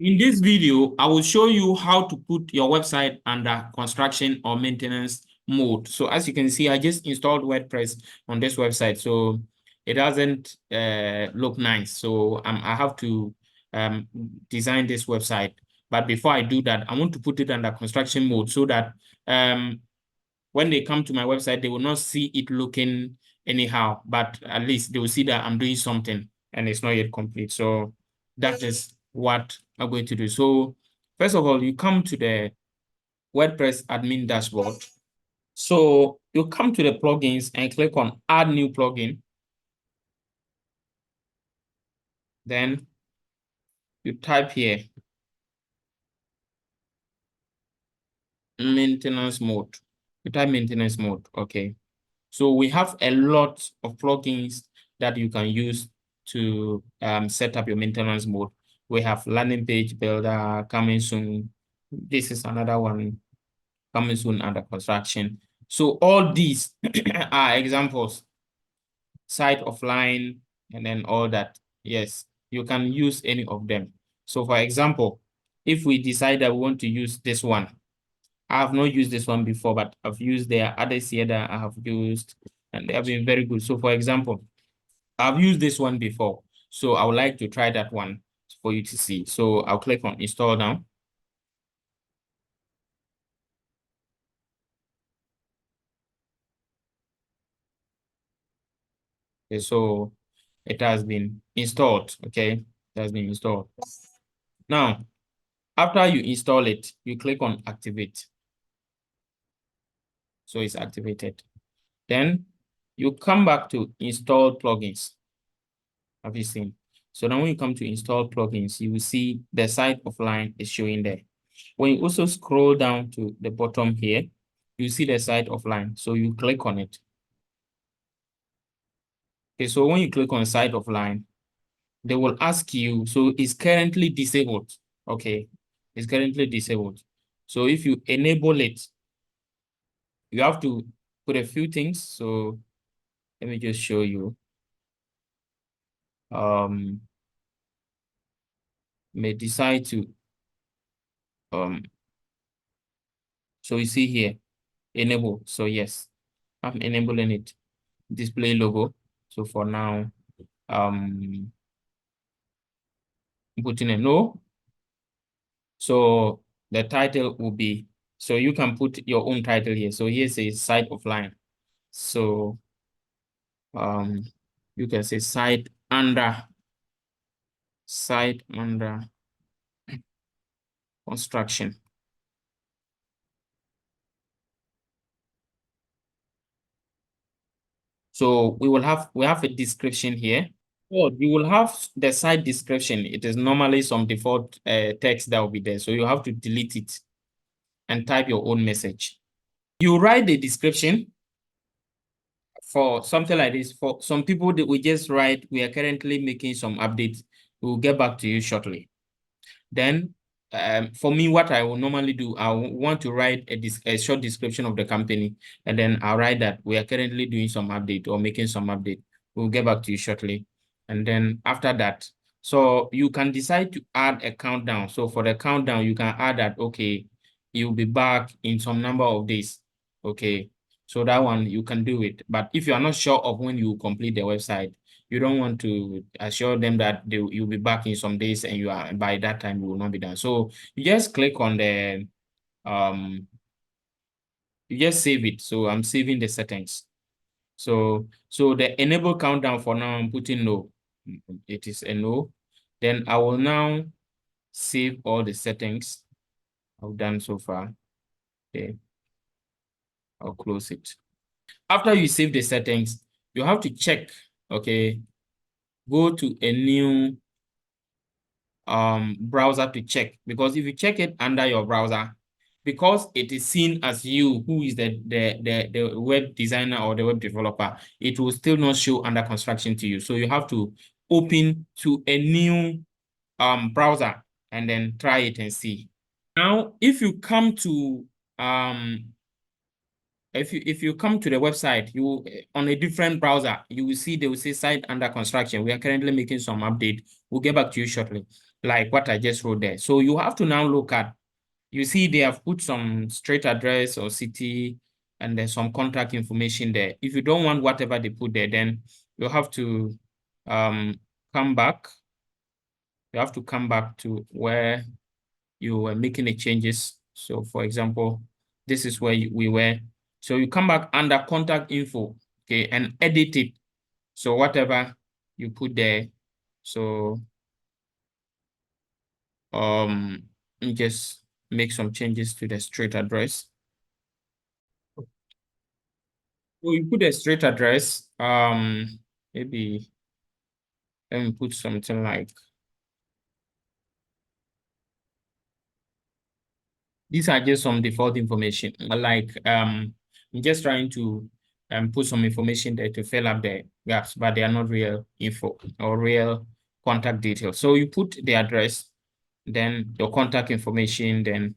In this video, I will show you how to put your website under construction or maintenance mode. So as you can see, I just installed WordPress on this website. So it doesn't look nice. So I have to design this website. But before I do that, I want to put it under construction mode so that when they come to my website, they will not see it looking anyhow, but at least they will see that I'm doing something and it's not yet complete. So that is what I'm going to do. So first of all, you come to the WordPress admin dashboard. So you come to the plugins and click on add new plugin. Then you type here maintenance mode. You type maintenance mode. Okay. So we have a lot of plugins that you can use to set up your maintenance mode. We have landing page builder coming soon. This is another one coming soon under construction. So all these are examples, site offline, and then all that. Yes, you can use any of them. So for example, if we decide that we want to use this one, I have not used this one before, but I've used their others here that I have used, and they have been very good. So for example, I've used this one before, so I would like to try that one for you to see. So I'll click on install now. Okay, so it has been installed. Okay, it has been installed. Now, after you install it, you click on activate. So it's activated. Then you come back to install plugins. Have you seen? So now when you come to install plugins, you will see the site offline is showing there. When you also scroll down to the bottom here, you see the site offline. So you click on it. Okay, so when you click on site offline, they will ask you, so it's currently disabled. Okay, it's currently disabled. So if you enable it, you have to put a few things. So let me just show you. May decide to so you see here, enable. So yes, I'm enabling it. Display logo. So for now, putting a no. So the title will be, so you can put your own title here. So here says site offline. So you can say site under construction. So we have a description here. Well, you will have the site description. It is normally some default text that will be there. So you have to delete it and type your own message. You write the description for something like this. For some people that we just write, we are currently making some updates. We'll get back to you shortly. Then for me, what I will normally do, I want to write a short description of the company, and then I'll write that we are currently doing some update or making some update. We'll get back to you shortly. And then after that, so you can decide to add a countdown. So for the countdown, you can add that, okay, you'll be back in some number of days. Okay. So that one, you can do it. But if you are not sure of when you complete the website, you don't want to assure them that you'll be back in some days and you are by that time you will not be done. So you just click on the you just save it. So I'm saving the settings. So the enable countdown for now, I'm putting no. It is a no. Then I will now save all the settings I've done so far. Okay. I'll close it. After you save the settings, you have to check. Okay. Go to a new browser to check, because if you check it under your browser, because it is seen as you who is the web designer or the web developer, it will still not show under construction to you. So you have to open to a new browser and then try it and see. Now, if you come to if you come to the website, you on a different browser, you will see they will say site under construction. We are currently making some update. We'll get back to you shortly, like what I just wrote there. So you have to now look at, you see they have put some street address or city and there's some contact information there. If you don't want whatever they put there, then you have to come back. You have to come back to where you were making the changes. So for example, this is where we were. So you come back under contact info, okay, and edit it. So whatever you put there. So just make some changes to the street address. So you put a street address, maybe let me put something like, these are just some default information. Like I'm just trying to put some information there to fill up the gaps, but they are not real info or real contact details. So you put the address, then your contact information, then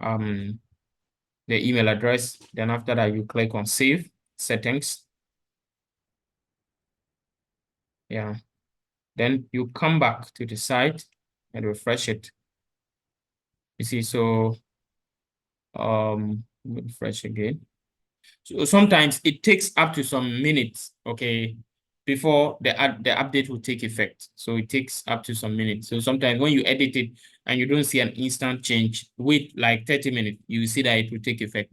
the email address. Then after that, you click on save settings. Yeah. Then you come back to the site and refresh it. You see, so refresh again. So sometimes it takes up to some minutes, okay, before the update will take effect. So it takes up to some minutes. So sometimes when you edit it and you don't see an instant change, wait like 30 minutes, you see that it will take effect.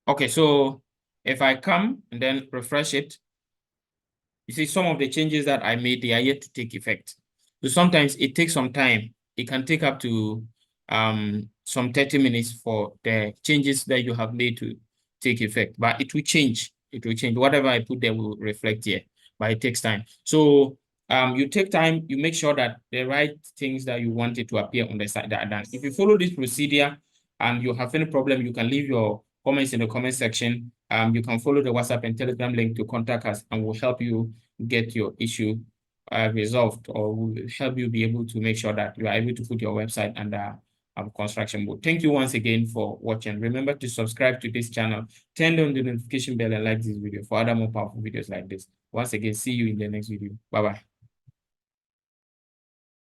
Okay, so if I come and then refresh it, you see some of the changes that I made, they are yet to take effect. So sometimes it takes some time. It can take up to some 30 minutes for the changes that you have made to take effect, but it will change. It will change. Whatever I put there will reflect here, but it takes time. So you take time, you make sure that the right things that you want it to appear on the site are done. If you follow this procedure and you have any problem, you can leave your comments in the comment section. You can follow the WhatsApp and Telegram link to contact us, and we'll help you get your issue resolved, or will help you be able to make sure that you are able to put your website under construction mode. Thank you once again for watching. Remember to subscribe to this channel, turn on the notification bell, and like this video for other more powerful videos like this. Once again, see you in the next video. Bye-bye.